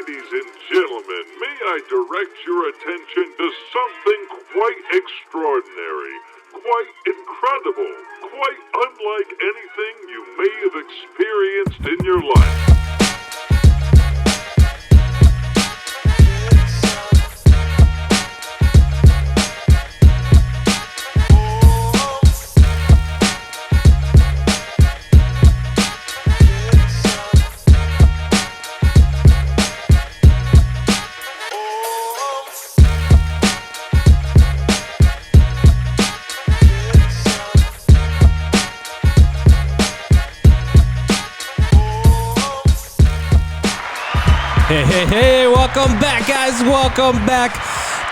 Ladies and gentlemen, may I direct your attention to something quite extraordinary, quite incredible, quite unlike anything you may have experienced in your life. Hey, welcome back, guys. Welcome back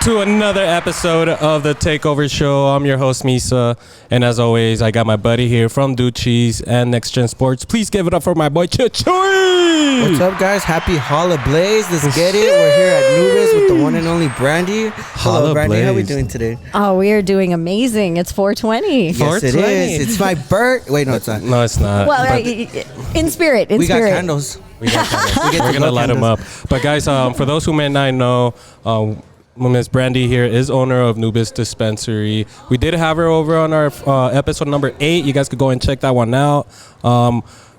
to another episode of the Takeover Show. I'm your host, Misa. And as always, I got my buddy here from Duchies and Next Gen Sports. Please give it up for my boy, Chuy. What's up, guys? Happy Holla Blaze. Let's get it. We're here at Nubes with the one and only Brandy. Hello, Brandy. How are we doing today? Oh, we are doing amazing. It's 420. Yes, it is. It's my birthday. Wait, no, it's not. No, it's not. Well, in spirit. We got candles. We're going to light them up. But guys, for those who may not know, Ms. Brandy here is owner of Nubes Dispensary. We did have her over on our episode number 8. You guys could go and check that one out.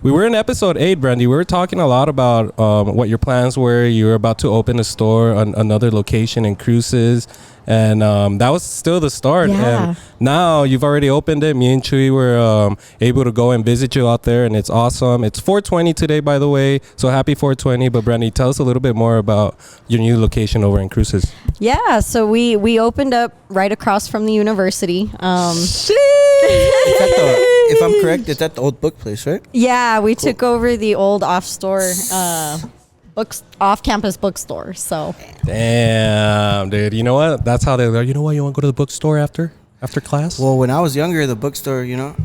We were in episode 8, Brandy. We were talking a lot about what your plans were. You were about to open a store, another location in Cruces. And that was still the start. Yeah. And now you've already opened it. Me and Chuy were able to go and visit you out there, and it's awesome. It's 420 today, by the way. So happy 420. But Brandy, tell us a little bit more about your new location over in Cruces. Yeah, so we opened up right across from the university. If I'm correct, it's at the old book place, right? Yeah, we took over the old off-campus bookstore. So Damn, dude. You know what? That's how they go. You know what? You want to go to the bookstore after class? Well, when I was younger, the bookstore, Chuy,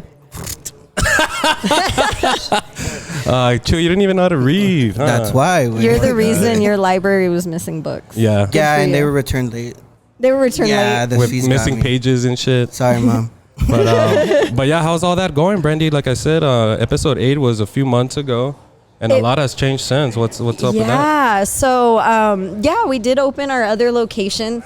you didn't even know how to read. Huh? That's why. you're the reason your library was missing books. Yeah. Yeah, and they were returned late. They were returned late. The With fees missing got me. pages and shit. Sorry, Mom. But yeah, how's all that going, Brandy? Like I said, episode 8 was a few months ago. And a lot has changed since. What's up with that? Yeah, so we did open our other location.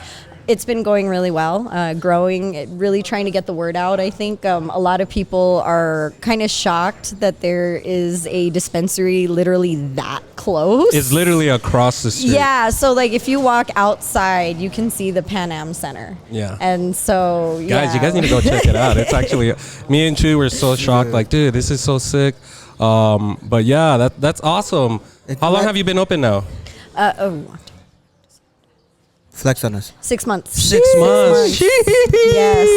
It's been going really well, growing, really trying to get the word out. I think a lot of people are kind of shocked that there is a dispensary literally that close. It's literally across the street. Yeah, so like if you walk outside, you can see the Pan Am Center. Yeah. And so, Guys, you guys need to go check it out. It's actually, me and Chuy were so shocked. Like, dude, this is so sick. But yeah, that's awesome. How long have you been open now? Flex on us. 6 months. 6 months. Yes.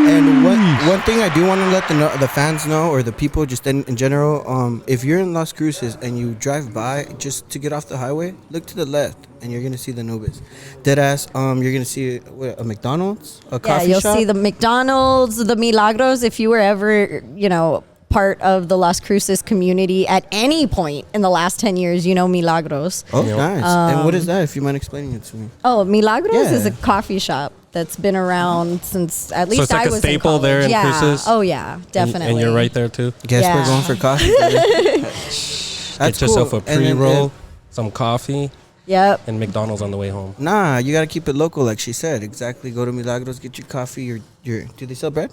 And one thing I do want to let the fans know, or the people just in general, if you're in Las Cruces and you drive by just to get off the highway, look to the left and you're gonna see the Nubes. Deadass, you're gonna see a McDonald's, a coffee shop. Yeah, you'll see the McDonald's, the Milagros. If you were ever, part of the Las Cruces community at any point in the last 10 years, Milagros. Oh, nice. And what is that, if you mind explaining it to me? Oh, Milagros is a coffee shop that's been around since at least I was in college. So it's like a staple there in Cruces? Oh, yeah, definitely. And you're right there, too? Guess we're going for coffee. Get yourself a pre-roll, some coffee. Yep. And McDonald's on the way home. Nah, you got to keep it local, like she said. Exactly. Go to Milagros, get your coffee. Do they sell bread?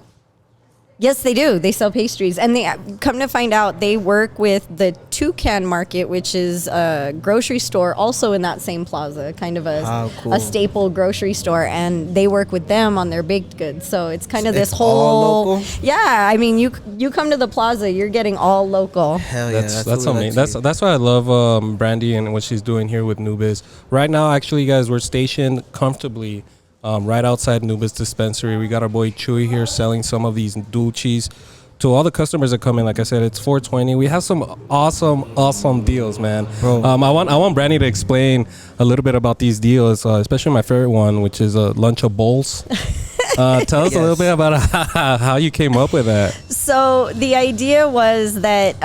Yes, they do. They sell pastries. And they come to find out they work with the Toucan Market, which is a grocery store also in that same plaza, kind of a staple grocery store. And they work with them on their baked goods. So it's kind of this whole... all local? Yeah. I mean, you come to the plaza, you're getting all local. Hell yeah. That's amazing. That's why I love Brandy and what she's doing here with Nubes. Right now, actually, guys, we're stationed comfortably right outside Nubes Dispensary. We got our boy Chuy here selling some of these Dulces to all the customers that come in. Like I said, it's 420. We have some awesome deals, man. Bro. I want Brandy to explain a little bit about these deals, especially my favorite one, which is a lunch of bowls. Tell us a little bit about how you came up with that. So the idea was that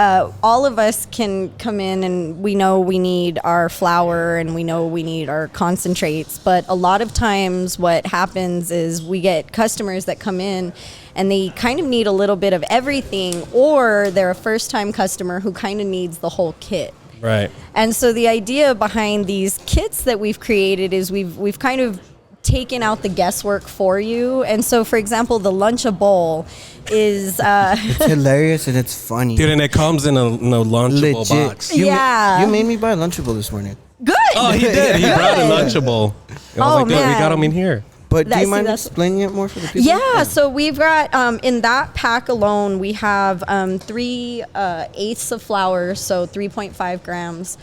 all of us can come in and we know we need our flour and we know we need our concentrates. But a lot of times what happens is we get customers that come in and they kind of need a little bit of everything, or they're a first-time customer who kind of needs the whole kit. Right. And so the idea behind these kits that we've created is we've kind of taken out the guesswork for you. And so, for example, the Lunchable is it's hilarious and it's funny. Dude, and it comes in a Lunchable Legit. box. You Yeah. you made me buy a Lunchable this morning. good. Oh, he did. He brought a Lunchable. I was like, dude, we got man. him in here. But do you See, mind that's- explaining it more for the people? Yeah, so we've got in that pack alone, we have 3/8 of flour, so 3.5 grams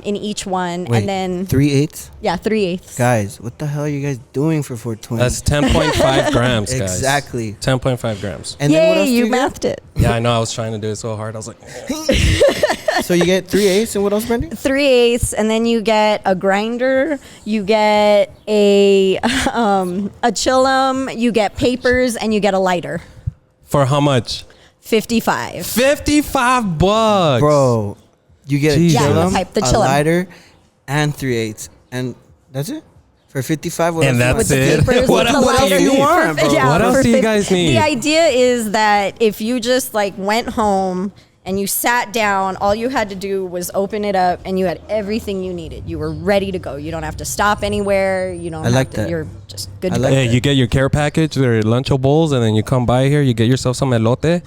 in each one, Wait, and then 3/8? 3/8. Guys, what the hell are you guys doing for 420? That's 10.5 grams, guys. Exactly. 10.5 grams. And then what Yay, else do you you get? mathed it. Yeah, I know. I was trying to do it so hard. I was like, So you get 3/8 and what else, Brandy? 3/8, and then you get a grinder, you get a chillum, you get papers, and you get a lighter. for how much? 55. $55. Bro, you get Jesus. a Yeah, chillum, the pipe, the a chillum. lighter, and 3/8. And that's it? For 55? What And else that's do you want? it? Papers, What with the else do lighter. you want, bro? What else for do you 50 guys need? The idea is that if you just like went home and you sat down, all you had to do was open it up and you had everything you needed. You were ready to go. You don't have to stop anywhere. You don't I like have to, that. You're just good I to like go. Hey, you get your care package or Lunchables, and then you come by here, you get yourself some elote,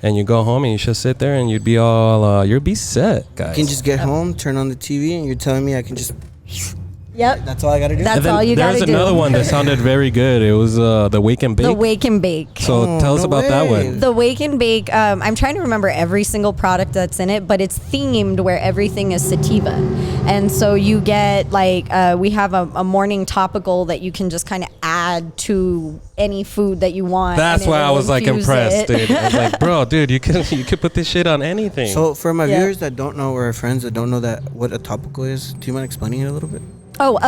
and you go home and you just sit there and you'd be all, you'd be set, guys. You can just get home, turn on the TV, and you're telling me I can just... Yep. That's all I got to do? That's And then all you got to there's do. another one that sounded very good. It was the Wake and Bake. The Wake and Bake. So Oh, tell us no about that way. one. The Wake and Bake, I'm trying to remember every single product that's in it, but it's themed where everything is sativa. And so you get like, we have a morning topical that you can just kind of add to any food that you want. That's and why I it'll was like infuse impressed, it. dude. I was like, bro, dude, you could put this shit on anything. So for my Yeah. viewers that don't know, or our friends that don't know that what a topical is, do you mind explaining it a little bit? Oh,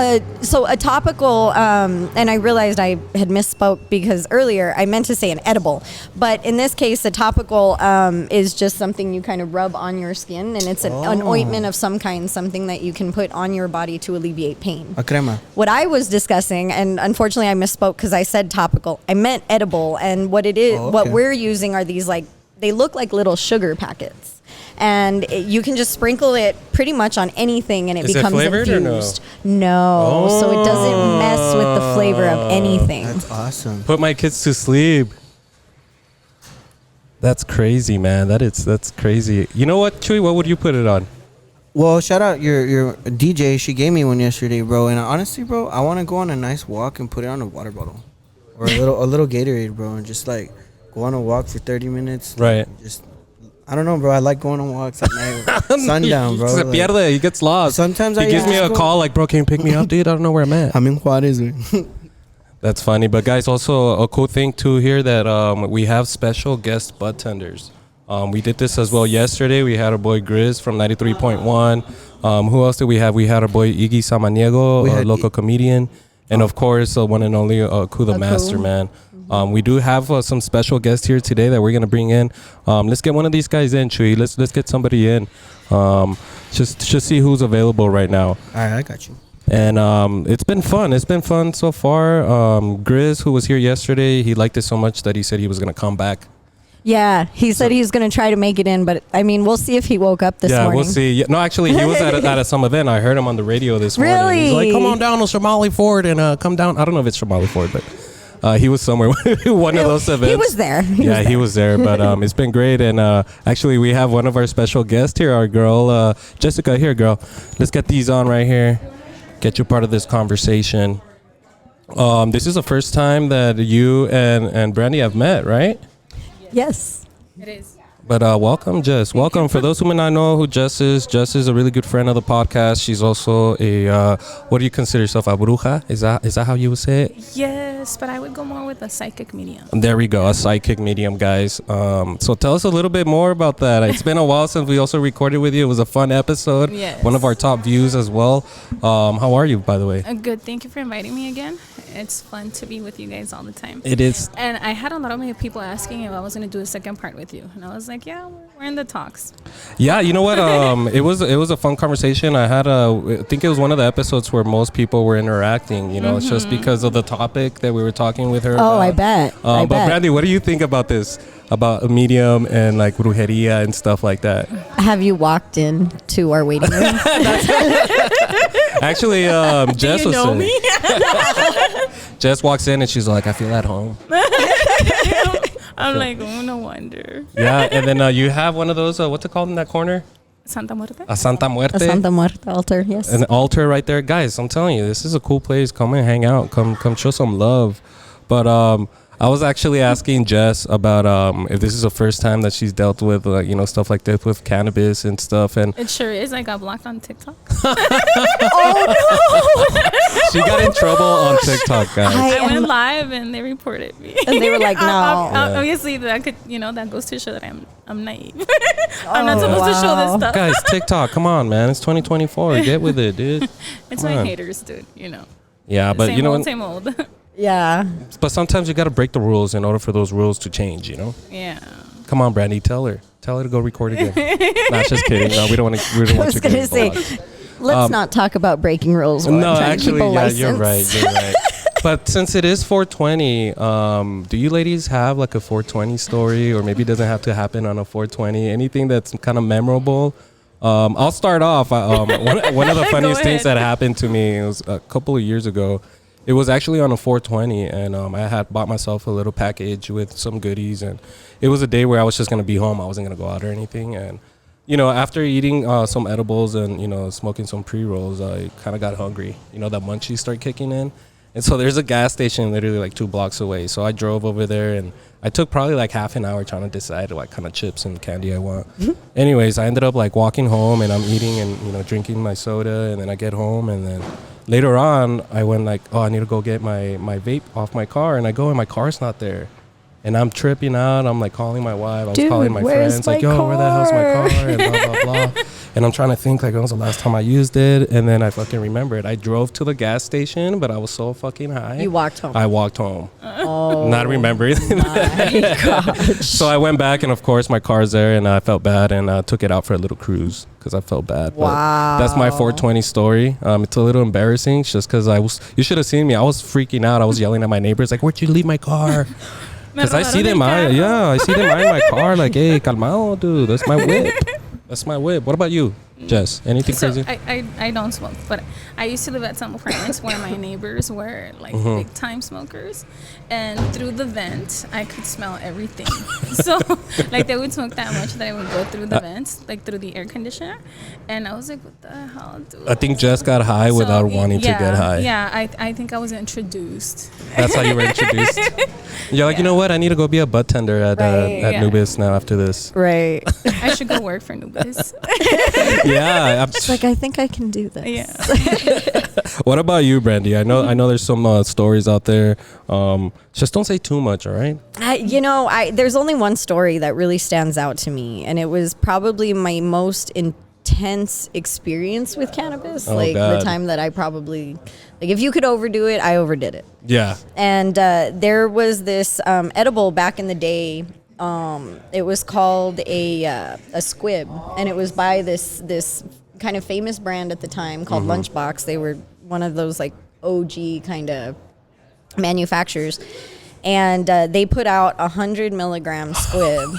so a topical, and I realized I had misspoke because earlier I meant to say an edible, but in this case, a topical is just something you kind of rub on your skin, and it's an ointment of some kind, something that you can put on your body to alleviate pain. A crema. What I was discussing, and unfortunately I misspoke because I said topical, I meant edible, and what it is, Oh, what okay. we're using are these like, they look like little sugar packets. And you can just sprinkle it pretty much on anything, and it Is it becomes flavored or no? infused. No, so it doesn't mess with the flavor of anything. That's awesome. Put my kids to sleep. That's crazy, man. That's crazy. You know what, Chuy? What would you put it on? Well, shout out your DJ. She gave me one yesterday, bro. And honestly, bro, I want to go on a nice walk and put it on a water bottle, or a little Gatorade, bro, and just like go on a walk for 30 minutes. Right. Just, I don't know, bro. I like going on walks at night, sundown, bro. Se Like, pierde. He gets lost. sometimes he I gives me a just call like, bro, can you pick me up, dude? I don't know where I'm at. I'm in Juarez. Güey. That's funny. But guys, also a cool thing too here that we have special guest bud tenders. We did this as well yesterday. We had our boy Grizz from 93.1. Who else did we have? We had our boy Iggy Samaniego, We a had local comedian. And of course, one and only Ku the Master, man. We do have some special guests here today that we're gonna bring in. Let's get one of these guys in, Chuy. Let's get somebody in. Just see who's available right now. All right, I got you. And it's been fun. It's been fun so far. Grizz, who was here yesterday, he liked it so much that he said he was gonna come back. Yeah, he said he was going to try to make it in, but I mean, we'll see if he woke up this Yeah, morning. we'll see. Yeah, no, actually, he was at some event. I heard him on the radio this morning. Really? He's like, come on down to Shamali Ford and come down. I don't know if it's Shamali Ford, but he was somewhere. One of those events. He was there. He was there. But it's been great. And actually, we have one of our special guests here, our girl, Jessica. Here, girl. Let's get these on right here. Get you part of this conversation. This is the first time that you and Brandy have met, right? Yes. It is. But welcome, Jess. Welcome. For those who may not know who Jess is a really good friend of the podcast. She's also a, what do you consider yourself, a bruja? Is that how you would say it? Yes, but I would go more with a psychic medium. There we go, a psychic medium, guys. So tell us a little bit more about that. It's been a while since we also recorded with you. It was a fun episode. Yes. One of our top views as well. How are you, by the way? Good. Thank you for inviting me again. It's fun to be with you guys all the time. It is. And I had a lot of people asking if I was going to do a second part with you. And I was like, yeah, we're in the talks. Yeah, you know what? It was a fun conversation. I think it was one of the episodes where most people were interacting. You know, it's just because of the topic that we were talking with her. Oh, about. I bet. But Brandy, what do you think about this? about medium and like brujeria and stuff like that. Have you walked in to our waiting room? Actually, Jess you was know saying- me? Jess walks in and she's like, I feel at home. I'm like, oh, no wonder. Yeah, and then you have one of those, what's it called in that corner? Santa Muerte? A Santa Muerte. A Santa Muerte altar, yes. An altar right there. Guys, I'm telling you, this is a cool place. Come and hang out. Come show some love. But I was actually asking Jess about if this is the first time that she's dealt with stuff like this with cannabis and stuff. And It sure is. I got blocked on TikTok. she got in trouble on TikTok, guys. I went live and they reported me. And they were like, no. Obviously, that could, that goes to show that I'm naive. I'm not supposed to show this stuff. Guys, TikTok, come on, man. It's 2024. Get with it, dude. It's Come my on. haters, dude. Yeah, but same you know old, what? same old. Yeah. But sometimes you got to break the rules in order for those rules to change, Yeah. Come on, Brandy, tell her to go record again. Not just kidding. No, we don't want to. We don't I want was you going to getting say, blocked. let's not talk about breaking rules. While No, I'm trying actually, to keep a yeah, license. you're right. You're right. But since it is 420, do you ladies have like a 420 story, or maybe it doesn't have to happen on a 420? Anything that's kind of memorable? I'll start off. One of the funniest things that happened to me, it was a couple of years ago. It was actually on a 420, and I had bought myself a little package with some goodies, and it was a day where I was just going to be home. I wasn't going to go out or anything, and after eating some edibles and smoking some pre-rolls, I kind of got hungry. The munchies start kicking in, and so there's a gas station literally like 2 blocks away. So I drove over there, and I took probably like half an hour trying to decide what kind of chips and candy I want. Anyways, I ended up like walking home, and I'm eating and drinking my soda, and then I get home, and then later on, I went like, oh, I need to go get my vape off my car. And I go, and my car's not there. And I'm tripping out. I'm like calling my wife. I was Dude, calling my where's friends. my Like, yo, where the hell's my car? car? And blah, blah, blah. And I'm trying to think, like, when was the last time I used it? And then I fucking remembered. I drove to the gas station, but I was so fucking high. You walked home. I walked home. Oh, Not remembering. my gosh. So I went back, and of course, my car's there, and I felt bad, and I took it out for a little cruise because I felt bad. Wow. But that's my 420 story. It's a little embarrassing just because you should have seen me. I was freaking out. I was yelling at my neighbors, like, where'd you leave my car? Because I see them eyeing my car, like, hey, calmado, dude. That's my whip. That's my whip. What about you, Jess? Anything crazy? I don't smoke, but I used to live at some apartments where my neighbors were like big time smokers, and through the vent I could smell everything. So like they would smoke that much that I would go through the vents, like through the air conditioner, and I was like, what the hell, dude? I think Jess got high without wanting to get high. Yeah, I think I was introduced. That's how you were introduced. You're like, you know what? I need to go be a bud tender at Nubes now after this. Right. I should go work for Nubes. Yeah. It's like, I think I can do this. Yeah. What about you, Brandy? I know there's some stories out there. Just don't say too much, all right? There's only one story that really stands out to me, and it was probably my most intense experience with cannabis. Oh, the God. time that I probably, if you could overdo it, I overdid it. Yeah. And there was this edible back in the day. It was called a squib, and it was by this kind of famous brand at the time called Lunchbox. They were one of those like OG kind of manufacturers, and they put out 100 milligram squib.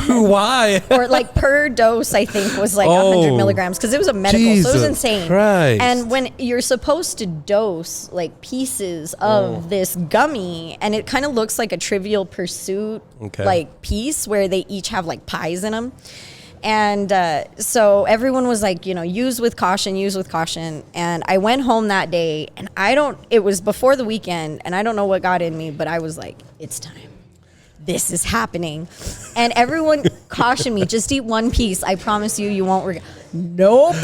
Why? Or like per dose, I think was like 100 milligrams, because it was a medical, so it was Jesus insane. Christ. And when you're supposed to dose like pieces of this gummy, and it kind of looks like a Trivial Pursuit like piece where they each have like pies in them. And so everyone was like, use with caution. And I went home that day, and it was before the weekend, and I don't know what got in me, but I was like, it's time. This is happening. And everyone cautioned me, just eat one piece. I promise you won't regret. Nope.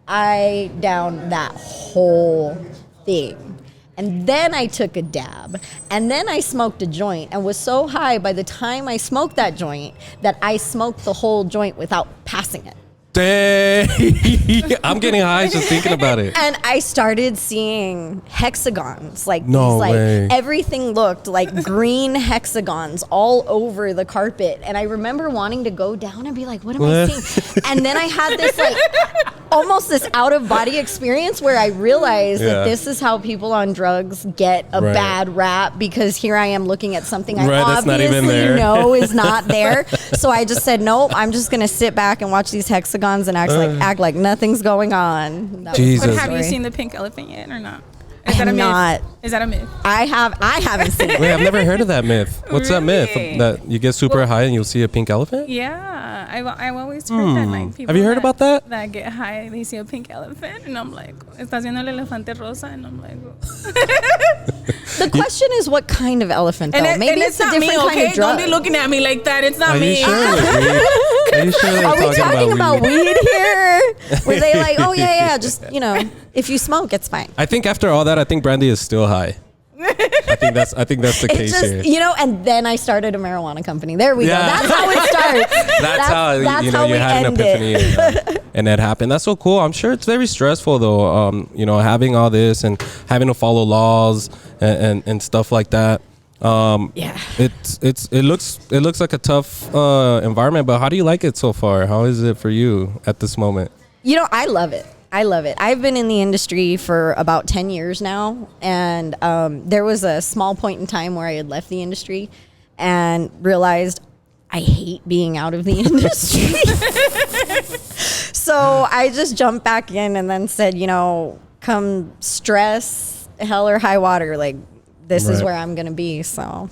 I downed that whole thing. And then I took a dab, and then I smoked a joint, and was so high by the time I smoked that joint that I smoked the whole joint without passing it. Dang. I'm getting high just thinking about it. And I started seeing hexagons, No way. everything looked like green hexagons all over the carpet. And I remember wanting to go down and be like, what am I seeing? And then I had this almost this out of body experience where I realized that this is how people on drugs get a bad rap, because here I am looking at something I obviously know is not there. So I just said, nope, I'm just going to sit back and watch these hexagons and act like nothing's going on. Jesus. But have you seen the pink elephant yet or not? Is that a myth? Is that a myth? I haven't seen it. Wait, I've never heard of that myth. What's that myth? That you get super high and you'll see a pink elephant? Yeah, I've always heard that. Like, people have you heard about that? That get high, they see a pink elephant, and I'm like, "Estás viendo el elefante rosa?" And I'm like, the question is, what kind of elephant? Though? Maybe it's a different kind of drug. Don't be looking at me like that. It's not me. Are you sure Are we talking about weed here? Were they like, oh yeah, just if you smoke, it's fine. I think after all that, I think Brandy is still high. I think that's the case here. And then I started a marijuana company. There we go. That's how it starts. That's how you had an epiphany and that happened. That's so cool. I'm sure it's very stressful though. Having all this and having to follow laws and stuff like that. It looks like a tough environment, but how do you like it so far? How is it for you at this moment? I love it. I've been in the industry for about 10 years now, and there was a small point in time where I had left the industry and realized I hate being out of the industry. So I just jumped back in and then said, come stress, hell or high water, like this is where I'm going to be. So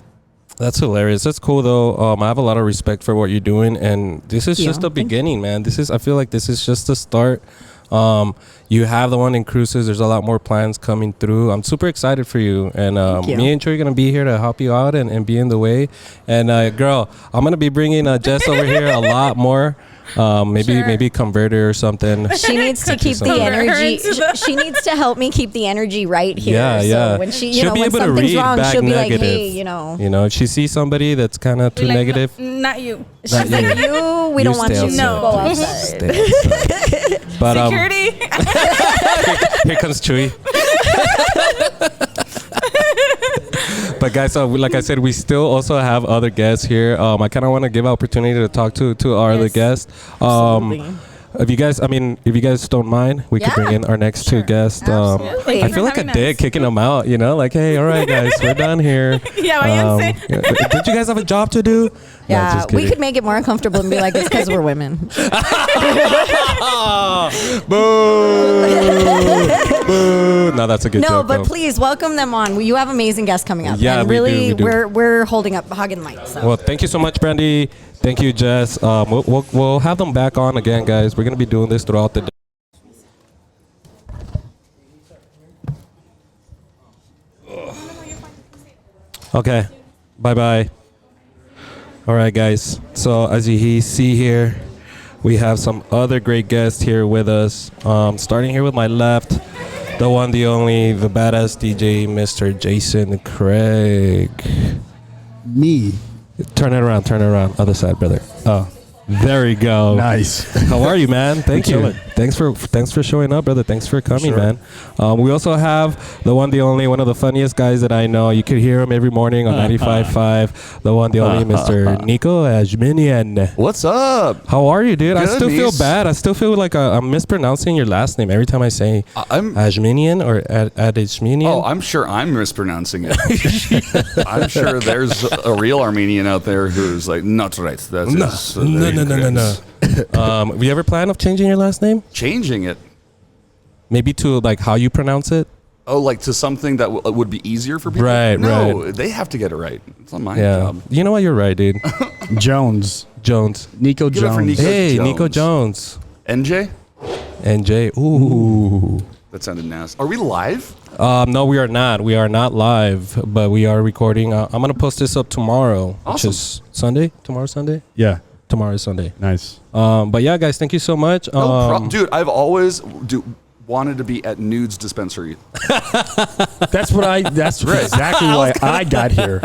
that's hilarious. That's cool though. I have a lot of respect for what you're doing, and this is just the beginning, man. I feel like this is just the start. You have the one in Cruces. There's a lot more plans coming through. I'm super excited for you. And me and Chuy are going to be here to help you out and be in the way. And girl, I'm going to be bringing Jess over here a lot more. Maybe converter or something. She needs to keep the energy. She needs to help me keep the energy right here. Yeah. So when when something's wrong, she'll be like, hey, if she sees somebody that's kind of too negative. Not you. She's like, we don't want you to go outside. But, security. Here comes Chuy. But guys, like I said, we still also have other guests here. I kind of want to give opportunity to talk to our other guests. If you guys don't mind, we could bring in our next two guests. I feel like a dick kicking them out, like, hey, all right, guys, we're done here. Did you guys have a job to do? Yeah, we could make it more uncomfortable and be like, it's because we're women. Boo! Boo! No, that's a good joke. No, but please welcome them on. You have amazing guests coming up. Yeah, and we do. We're hogging the mic. So. Well, thank you so much, Brandy. Thank you, Jess. We'll have them back on again, guys. We're gonna be doing this throughout the day. Okay. Bye-bye. All right, guys. So as you see here, we have some other great guests here with us. Starting here with my left, the one, the only, the badass DJ, Mr. Jason Craig. Me. Turn it around. Other side, brother. Oh, there we go. Nice. How are you, man? Thank you. Chilling. Thanks for showing up, brother. Thanks for coming, man. We also have the one, the only, one of the funniest guys that I know. You could hear him every morning on 95.5. The one, the only, Mr. Nico Ajminian. What's up? How are you, dude? Good, I still feel bad. I still feel like I'm mispronouncing your last name every time I say Ajminian or Adishminian. Oh, I'm sure I'm mispronouncing it. I'm sure there's a real Armenian out there who's like, not right. That's No. We ever plan of changing your last name? Changing it. Maybe to like how you pronounce it? Oh, like to something that would be easier for people? Right, no, they have to get it right. It's not my job. You know what? You're right, dude. Jones. Nico Give it for Jones. Nico Hey, Jones. Nico Jones. NJ. Ooh. That sounded nasty. Are we live? No, we are not. We are not live, but we are recording. I'm going to post this up tomorrow, which is Sunday. Tomorrow's Sunday? Yeah. Tomorrow is Sunday. Nice. But yeah, guys, thank you so much. Dude, I've always wanted to be at Nubes Dispensary. That's exactly why I got here.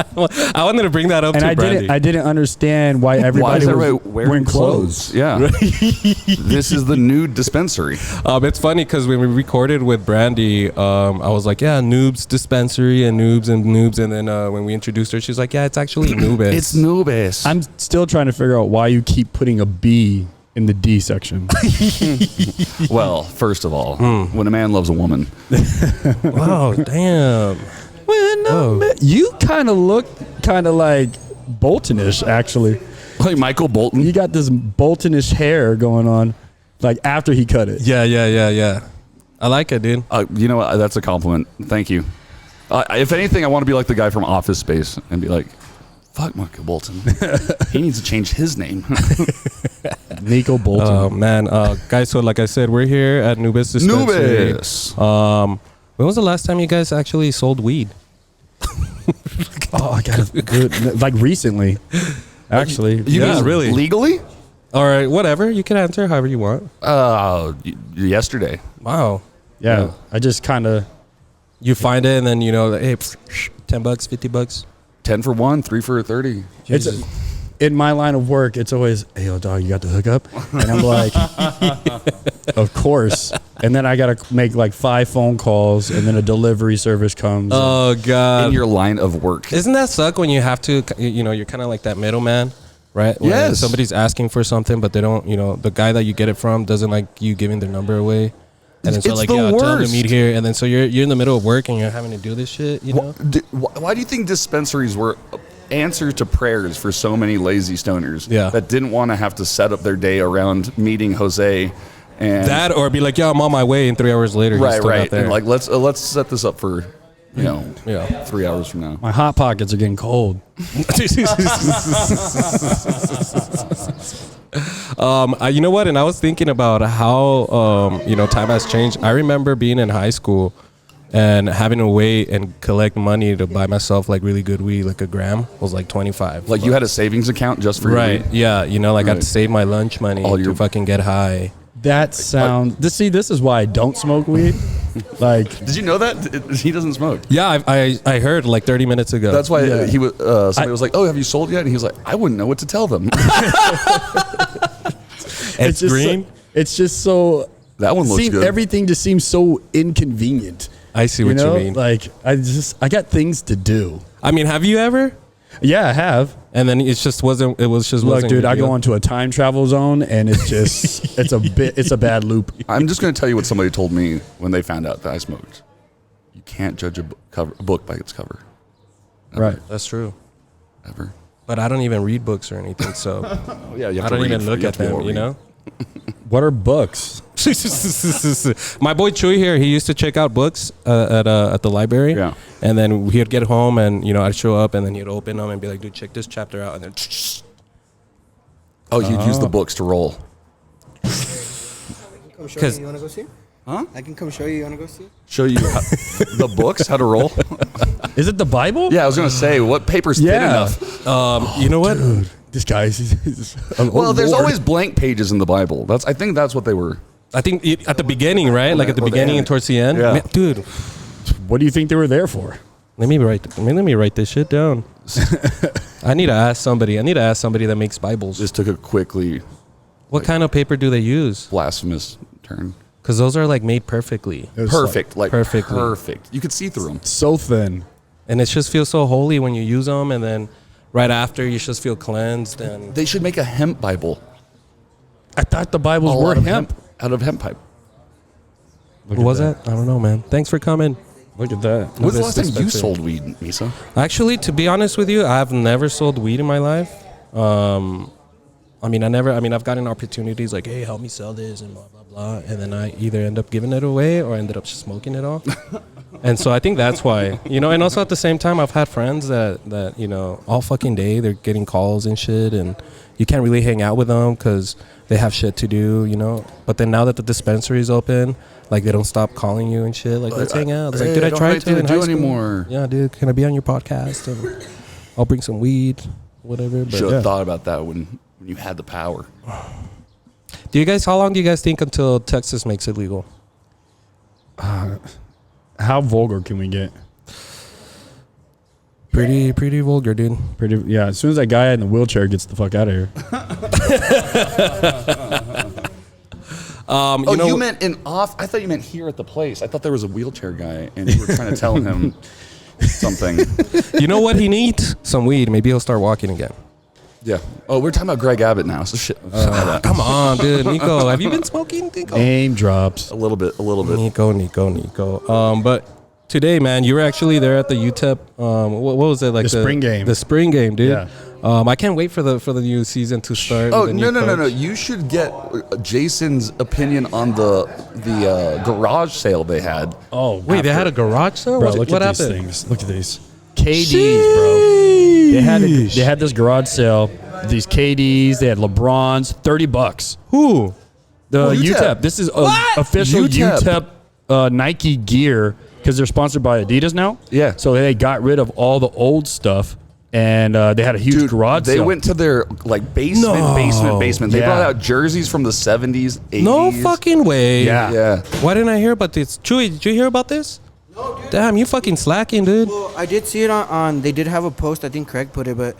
I wanted to bring that up and to Brandy. I didn't understand why everybody was wearing clothes. Yeah. This is the nude dispensary. It's funny because when we recorded with Brandy, I was like, yeah, Nubes Dispensary and Nubes. And then when we introduced her, she's like, yeah, it's actually Nubes. It's Nubes. I'm still trying to figure out why you keep putting a B in the D section. Well, first of all, when a man loves a woman, Wow, damn. You kind of look kind of like Boltonish, actually. like Michael Bolton. You got this Boltonish hair going on, like after he cut it. Yeah. I like it, dude. You know what? That's a compliment. Thank you. If anything, I want to be like the guy from Office Space and be like, fuck Michael Bolton. He needs to change his name. Nico Bolton. Oh, man. Guys, so like I said, we're here at Nubes Dispensary. Nubes. When was the last time you guys actually sold weed? Oh, I got good. Like recently, actually. You Yeah, mean really? legally? All right, whatever. You can answer however you want. Yesterday. Wow. Yeah, I just kind of. You find it and then, you know, like, hey, $10, $50. 10 for 1, 3 for 30. It's in my line of work. It's always, hey, yo, dog, you got the hookup? And I'm like, of course. And then I got to make like 5 phone calls, and then a delivery service comes. Oh, God. In your line of work. Isn't that suck when you have to, you know, you're kind of like that middleman, right? When Yes. somebody's asking for something, but they don't, you know, the guy that you get it from doesn't like you giving their number away. And then so It's like, the yeah, tell them to worst. meet here. And then so you're in the middle of work and you're having to do this shit, you know? Why do you think dispensaries were answers to prayers for so many lazy stoners that didn't want to have to set up their day around meeting Jose? And That or be like, yeah, I'm on my way, and 3 hours later, he's still not there. And like, let's set this up for, you know, 3 hours from now. My hot pockets are getting cold. You know what? And I was thinking about how, you know, time has changed. I remember being in high school and having to wait and collect money to buy myself like really good weed, like a gram was like 25. Like you had a savings account just for your right? weed? Yeah, you know, like I had to save my lunch money to fucking get high. That sound. This is why I don't smoke weed. Like, did you know that he doesn't smoke? Yeah, I heard like 30 minutes ago. That's why he was. Somebody was like, "Oh, have you sold yet?" And he was like, "I wouldn't know what to tell them." It's green. It's just so. That one looks good. Everything just seems so inconvenient. I see what you mean. Like I got things to do. I mean, have you ever? Yeah, I have. And then it just wasn't. It was just. Look, wasn't dude, your I deal? go into a time travel zone, and it's just it's a bad loop. I'm just going to tell you what somebody told me when they found out that I smoked. You can't judge a book by its cover. Ever. Right. That's true. Ever. But I don't even read books or anything, so Yeah, you have I to don't read. even look You at have to be them. able You to read. know. What are books? My boy Chuy here, he used to check out books at the library. Yeah. And then he'd get home, and you know, I'd show up, and then he'd open them and be like, "Dude, check this chapter out," and then. Oh, you'd use the books to roll. Come show you. You want to go see? Huh? I can come show you. You want to go see? Show you the books, how to roll. Is it the Bible? Yeah, I was going to say, what paper's thin enough? You know what? Dude, this guy. He's Well, there's always blank pages in the Bible. I think that's what they were. I think at the beginning, right? Like at the Or the beginning end. and towards the end. Yeah. Man, dude, What do you think they were there for? let me write this shit down. I need to ask somebody. That makes Bibles. Just took a quickly What kind of paper do they use? blasphemous turn. Because those are like made perfectly, It was Perfect. Like Perfectly. perfect. You could see through them. so thin. and it just feels so holy when you use them, and then right after you just feel cleansed and. They should make a hemp Bible. I thought the Bibles All were out of hemp. Out of hemp pipe. What was that? I don't know, man. Thanks for coming. Look at that. When's the this last time you dispensary. sold weed, Misa? Actually, to be honest with you, I've never sold weed in my life. I've gotten opportunities like, hey, help me sell this and blah, blah, blah. And then I either end up giving it away or ended up just smoking it all. And so I think that's why, you know, and also at the same time, I've had friends that, you know, all fucking day they're getting calls and shit, and you can't really hang out with them because they have shit to do, you know. But then now that the dispensary is open, like they don't stop calling you and shit. Like, let's hang out. It's like, hey, dude, I don't tried have to in do high school. anymore. Yeah, dude, can I be on your podcast? And I'll bring some weed, whatever. But Should have thought about that when you had the power. how long do you guys think until Texas makes it legal? How vulgar can we get? Pretty vulgar, dude. Yeah. As soon as that guy in the wheelchair gets the fuck out of here. You meant in off? I thought you meant here at the place. I thought there was a wheelchair guy, and you were trying to tell him something. You know what he needs? Some weed. Maybe he'll start walking again. Yeah. Oh, we're talking about Greg Abbott now. So shit. Come on, dude. Nico, have you been smoking, Nico? Name drops. A little bit. Nico. But today, man, you were actually there at the UTEP. What was it like? The spring game. The spring game, dude. Yeah. I can't wait for the new season to start. Oh, with the new no. coach. You should get Jason's opinion on the garage sale they had. Oh, Wait, they had a garage sale? Bro, what look at happened? these things. Look at these. KDs, bro. They had this garage sale. These KDs. They had LeBrons. $30. Who? The UTEP. UTEP. This is official UTEP Nike gear because they're sponsored by Adidas now. Yeah. So they got rid of all the old stuff. And they had a huge garage They sale. went to their basement. They Yeah. brought out jerseys from the 70s, 80s. No fucking way. Yeah. Why didn't I hear about this? Chuy, did you hear about this? No, dude. Damn, you fucking slacking, dude. Well, I did see it on. They did have a post. I think Craig put it, but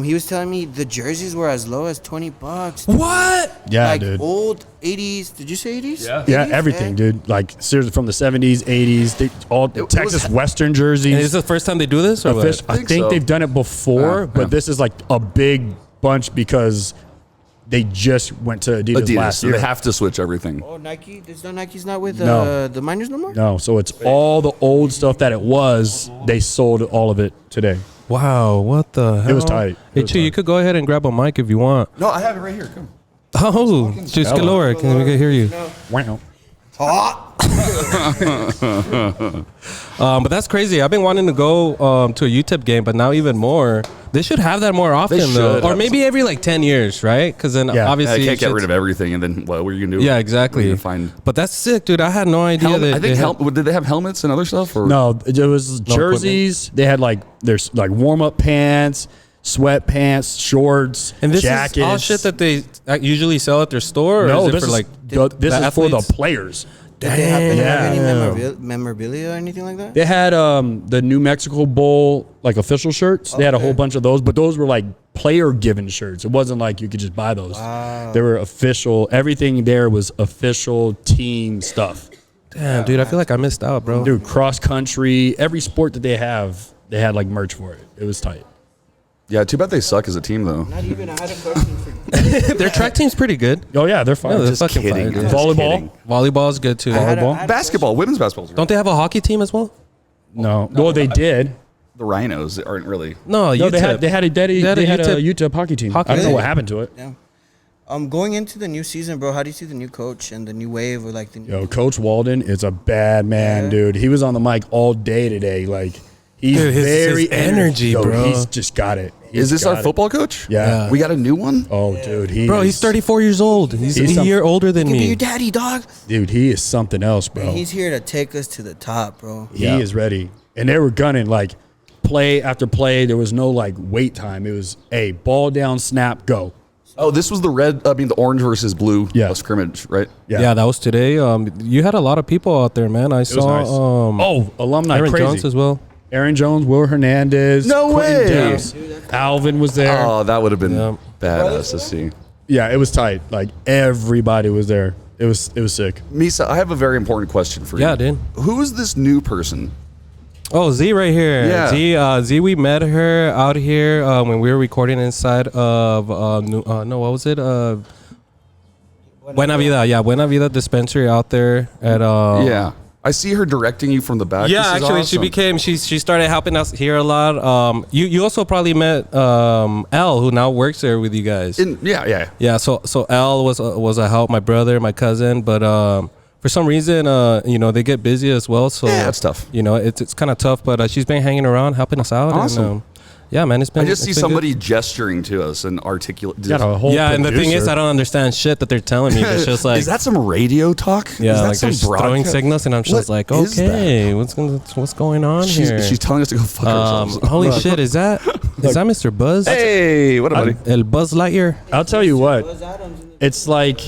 he was telling me the jerseys were as low as $20. What? Yeah, like dude. old 80s. Did you say 80s? Yeah, 80s? everything, dude. Like seriously, from the 70s, 80s, Texas Western jerseys. And is this the first time they do this, or what? I think so. they've done it before, but this is like a big bunch because they just went to Adidas last So year. they have to switch everything. Oh, Nike. Nike's not with No. the minors no more. No, so it's all the old stuff that it was. They sold all of it today. Wow, what the hell? It was tight. Hey, Chuy, you could go ahead and grab a mic if you want. No, I have it right here. Come. Oh, just get lower. Can we can hear you? Wow. But that's crazy. I've been wanting to go to a UTEP game, but now even more. They should have that more often, though. should. Or maybe every like 10 years, right? Because then Yeah. obviously I can't get shit's- rid of everything, and then what are you gonna do? Yeah, exactly. You're gonna find But that's sick, dude. I had no idea that I they think had- did they have helmets and other stuff? Or? No, it was jerseys. They had there's warm up pants, sweatpants, shorts, and this jackets. is all shit that they usually sell at their store. Or No, is it this for is like this the is for the athletes? players. Did they happen to have any Yeah. memorabilia or anything like that? They had the New Mexico Bowl like official shirts. They had a whole bunch of those, but those were like player given shirts. It wasn't like you could just buy those. Wow. They were official. Everything there was official team stuff. Damn, dude. I feel like I missed out, bro. Dude, cross country, every sport that they had like merch for it. It was tight. Yeah, too bad they suck as a team, though. Not even. I had a question for. Their track team's pretty good. Oh yeah, they're fine. Yeah, they're Just fucking kidding. fire, dude. I'm just Volleyball? kidding. Volleyball's good too. I had a Basketball, women's basketball. Don't they have a hockey team as well? No. Well, they did. The Rhinos aren't really. No, No, UTEP. they had a UTEP hockey team. Hockey I don't know team. what happened to it. Yeah. Going into the new season, bro. How do you see the new coach and the new wave or like the new? Yo, Coach Walden is a bad man, dude. He was on the mic all day today. Like he's Dude, his very energy, Yo, bro. He's just got it. Is this our football coach? Yeah. We got a new one? Oh, dude, Bro, he's 34 years old. He's a year older than Give me me. your daddy, dog. Dude, he is something else, bro. And he's here to take us to the top, bro. He is ready. And they were gunning like play after play. There was no like wait time. It was a ball down, snap, go. Oh, this was the orange versus blue scrimmage, right? Yeah, that was today. You had a lot of people out there, man. I saw Nice. Alumni, Aaron crazy. Jones as well. Aaron Jones, Will Hernandez. No Quentin way. Davis. Alvin was there. Oh, that would have been badass to see. Yeah, it was tight. Like everybody was there. It was sick. Misa, I have a very important question for you. Yeah, dude. Who is this new person? Oh, Z right here. Yeah. Z, we met her out here when we were recording inside of, what was it? Buena Vida. Yeah, Buena Vida Dispensary out there at... Yeah. I see her directing you from the back. Yeah, This is actually, awesome. she started helping us here a lot. You also probably met L, who now works there with you guys. Yeah. So L was a help, my brother, my cousin, but for some reason, they get busy as well. So Yeah, it's tough. It's kind of tough, but she's been hanging around, helping us out. Awesome. And, yeah, man, it's been. I just see it's been somebody good. gesturing to us and articulate. And the thing is, I don't understand shit that they're telling me. It's just like, is that some radio talk? Yeah, is that like they're just throwing signals, and I'm just What like, is okay, what's going on here? She's telling us to go fuck ourselves. Holy shit, is that Mr. Buzz? Hey, what up, buddy? El Buzz Lightyear. I'll tell you what. It's like,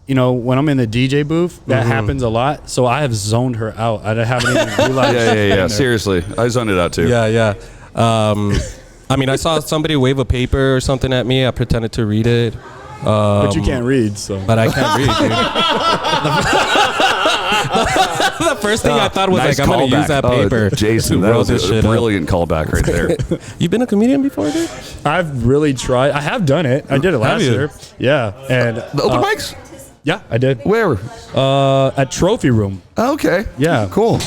when I'm in the DJ booth, that happens a lot. So I have zoned her out. I haven't even realized. Yeah. Seriously, I zoned it out too. Yeah. I saw somebody wave a paper or something at me. I pretended to read it. But you can't read, so. But I can't read, dude. The first thing I thought was nice like, I'm going to use that paper. Jason, that was a brilliant callback right there. You been a comedian before, dude? I've really tried. I have done it. I did it last year. Yeah. And The open mics? Yeah, I did. Where? At Trophy Room. Okay. Yeah. Cool.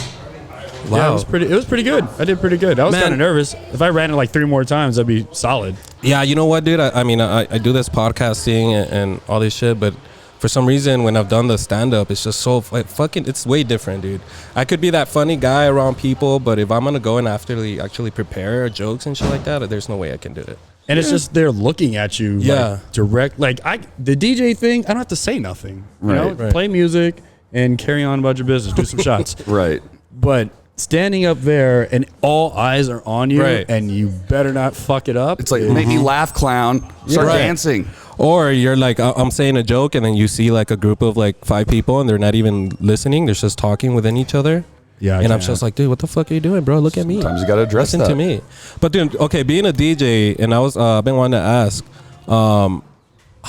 Wow. Yeah, it was pretty good. I did pretty good. I was kind of nervous. If I ran it like 3 more times, that'd be solid. Yeah, you know what, dude? I do this podcasting and all this shit, but for some reason, when I've done the stand-up, it's just so it's way different, dude. I could be that funny guy around people, but if I'm gonna go and actually prepare jokes and shit like that, there's no way I can do it. And it's just they're looking at you, like, direct. Like the DJ thing, I don't have to say nothing. You know? Play music and carry on about your business. Do some shots. Right. But standing up there and all eyes are on you, and you better not fuck it up. It's like, make me laugh, clown. Start dancing. Or you're like, I'm saying a joke, and then you see like a group of like 5 people, and they're not even listening. They're just talking within each other. Yeah, and I'm just like, dude, what the fuck are you doing, bro? Look at me. Sometimes you gotta address Listen to me. But dude, okay, being a DJ, and I've been wanting to ask, how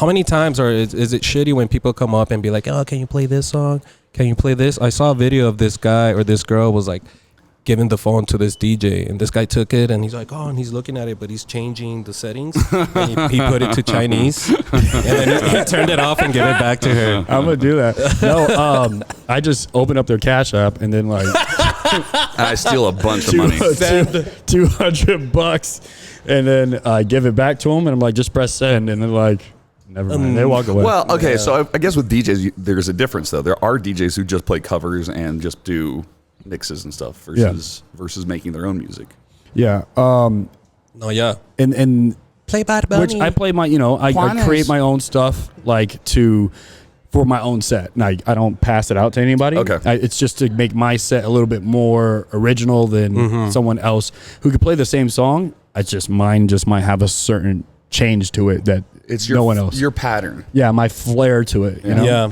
many times is it shitty when people come up and be like, oh, can you play this song? Can you play this? I saw a video of this guy or this girl was like giving the phone to this DJ, and this guy took it and he's like, oh, and he's looking at it, but he's changing the settings. And he put it to Chinese, and then he turned it off and gave it back to her. I'm gonna do that. No, I just open up their Cash App and then like I steal a bunch of money. Send $200, and then I give it back to them, and I'm like, just press send, and then like, never mind. They walk away. Well, okay, so I guess with DJs, there's a difference though. There are DJs who just play covers and just do mixes and stuff versus making their own music. Yeah. Oh yeah. And play Bad Bunny. Which I play my, I create my own stuff for my own set. And I don't pass it out to anybody. Okay. It's just to make my set a little bit more original than someone else who could play the same song. Mine might have a certain change to it that it's no one else. Your pattern. Yeah, my flair to it. You know? Yeah.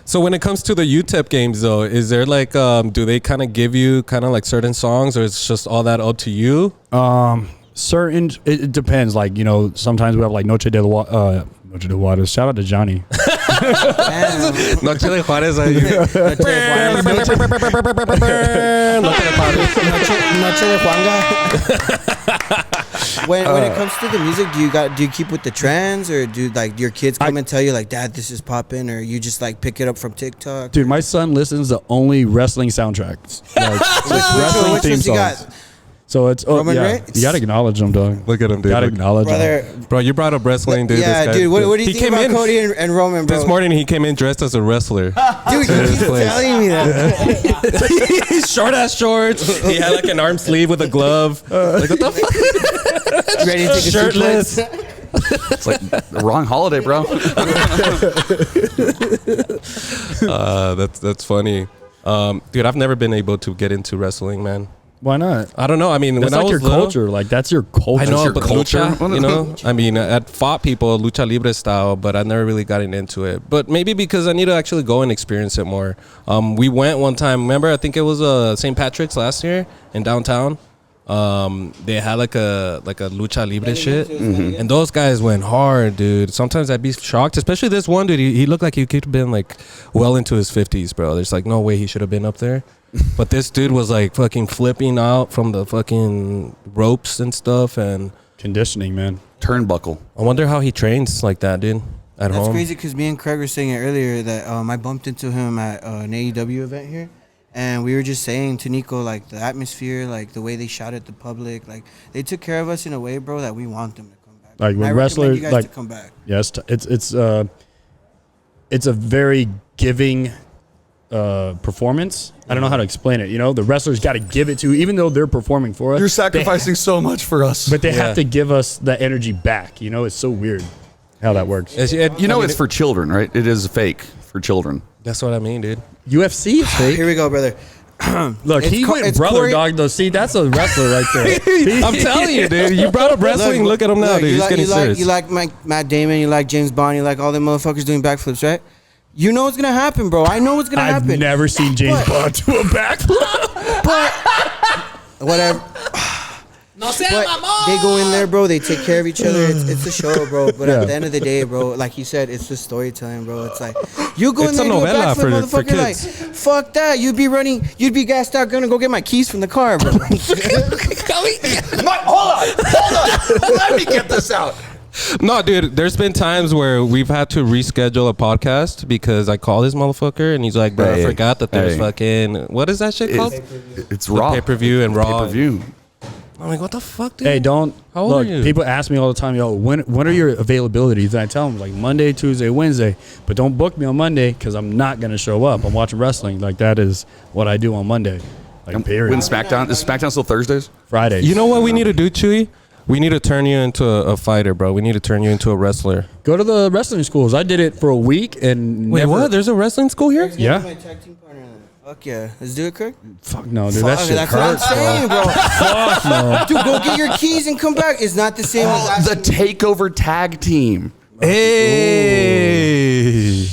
So when it comes to the UTEP games, though, is there like, do they kind of give you kind of like certain songs, or it's just all that up to you? It depends. Like, sometimes we have like Noche de Juarez. Shout out to Johnny. Noche de Juarez. Noche de Juanga. When it comes to the music, do you keep with the trends, or do like your kids come and tell you like, Dad, this is popping, or you just like pick it up from TikTok? Dude, my son listens to only wrestling soundtracks, like wrestling theme songs. So it's Roman Reigns? You gotta acknowledge him, dog. Look at him, dude. Gotta acknowledge him. Bro, you brought up wrestling, dude. Yeah, dude. What do you think about Cody and Roman, bro? This morning he came in dressed as a wrestler. Dude, you keep telling me that. He's short ass shorts. He had like an arm sleeve with a glove. Like, what the fuck? Ready to take a shirtless. It's like the wrong holiday, bro. That's funny. Dude, I've never been able to get into wrestling, man. Why not? I don't know. I mean, that's when like I was your little, culture. Like, that's your culture. I know, your but culture. Lucha, I mean, I'd fought people lucha libre style, but I never really gotten into it. But maybe because I need to actually go and experience it more. We went one time. Remember, I think it was St. Patrick's last year in downtown. They had like a lucha libre shit, and those guys went hard, dude. Sometimes I'd be shocked, especially this one dude. He looked like he could have been like well into his 50s, bro. There's like no way he should have been up there. But this dude was like fucking flipping out from the fucking ropes and stuff, and conditioning, man. Turnbuckle. I wonder how he trains like that, dude. At home. That's crazy because me and Craig were saying it earlier that I bumped into him at an AEW event here. And we were just saying to Nico, like, the atmosphere, like, the way they shot at the public, like, they took care of us in a way, bro, that we want them to come back. Like, when wrestlers, you guys like, to come back. Yes, it's a very giving performance. I don't know how to explain it. The wrestlers got to give it to, even though they're performing for us. You're sacrificing so much for us. But they have to give us that energy back. It's so weird how that works. It's for children, right? It is fake for children. That's what I mean, dude. UFC is fake. Here we go, brother. Look, he went brother, dog, though. See, that's a wrestler right there. I'm telling you, dude. You brought up wrestling. Look at him now, dude. He's getting serious. You like Matt Damon. You like James Bond. You like all them motherfuckers doing backflips, right? You know what's going to happen, bro. I know what's going to happen. I've never seen James Bond do a backflip. But, whatever. But they go in there, bro. They take care of each other. It's a show, bro. But at the end of the day, bro, like you said, it's the storytelling, bro. It's like you go in there and do a backflip, motherfucker. Like Fuck that. You'd be gassed out, gonna go get my keys from the car, bro. Hold on. Let me get this out. No, dude, there's been times where we've had to reschedule a podcast because I call this motherfucker and he's like, bro, I forgot that there's fucking, what is that shit called? It's Raw. Pay-per-view and Raw. Pay-per-view. I'm like, what the fuck, dude? Hey, don't. How old are you? People ask me all the time, yo, when are your availabilities? And I tell them, like, Monday, Tuesday, Wednesday. But don't book me on Monday because I'm not going to show up. I'm watching wrestling. Like, that is what I do on Monday. Like, period. When SmackDown, is SmackDown still Thursdays? Fridays. You know what we need to do, Chuy? We need to turn you into a fighter, bro. We need to turn you into a wrestler. Go to the wrestling schools. I did it for a week and Wait, what? There's a wrestling school here? Yeah. My tag team partner. Fuck yeah. Let's do it, Kirk. Fuck no, dude. That shit That's hurts, what I'm saying, bro. Fuck no. Dude, go get your keys and come back. It's not the same as last The Takeover Tag Team. Hey.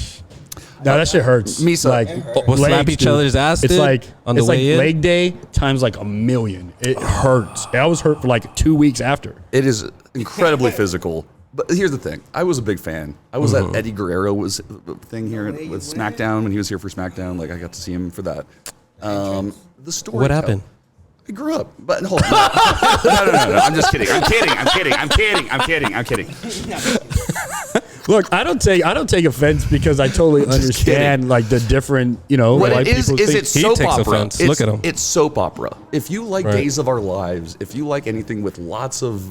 No, that shit hurts. Misa. Like, We'll slap each other's ass, It's dude, like on the it's way like in. leg day times like 1,000,000. It hurts. I was hurt for like 2 weeks after. It is incredibly physical. But here's the thing. I was a big fan. I was at Eddie Guerrero was thing here with SmackDown when he was here for SmackDown. Like I got to see him for that. The story. What happened? I grew up. But hold on. No. I'm just kidding. I'm kidding. Look, I don't take offense because I totally understand like the different, What like it is people's it's things. soap takes opera. offense. Look at him. It's soap opera. If you like Right. Days of Our Lives, if you like anything with lots of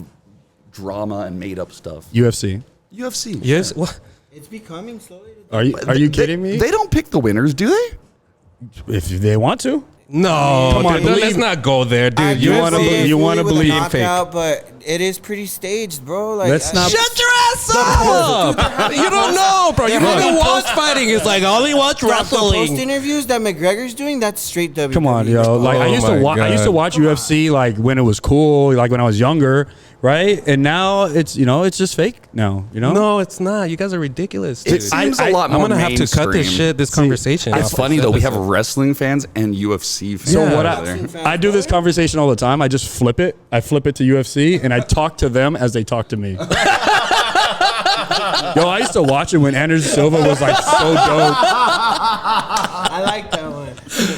drama and made up stuff, UFC. UFC. Yes. What? It's becoming slowly. Are you kidding me? They don't pick the winners, do they? If they want to. No, Come on, dude, let's believe- not go there, dude. You wanna believe knockout, but it is pretty staged, bro. Like, Let's not- Shut your ass up! You don't know, bro. You haven't watched fighting. It's like I only watch The post wrestling. interviews that McGregor's doing, that's straight WWE. Come on, yo. Like I Oh used my to I used to God. watch UFC like when it was cool, like when I was younger, right? And now it's it's just fake now, No, it's not. You guys are ridiculous, dude. It seems a lot I'm more gonna have to cut this mainstream. this conversation. It's off funny this though. We have episode. wrestling fans and UFC fans. So Yeah. what over there. I do this conversation all the time. I just flip it. I flip it to UFC and I talk to them as they talk to me. Yo, I used to watch it when Anderson Silva was like so dope. I like that one.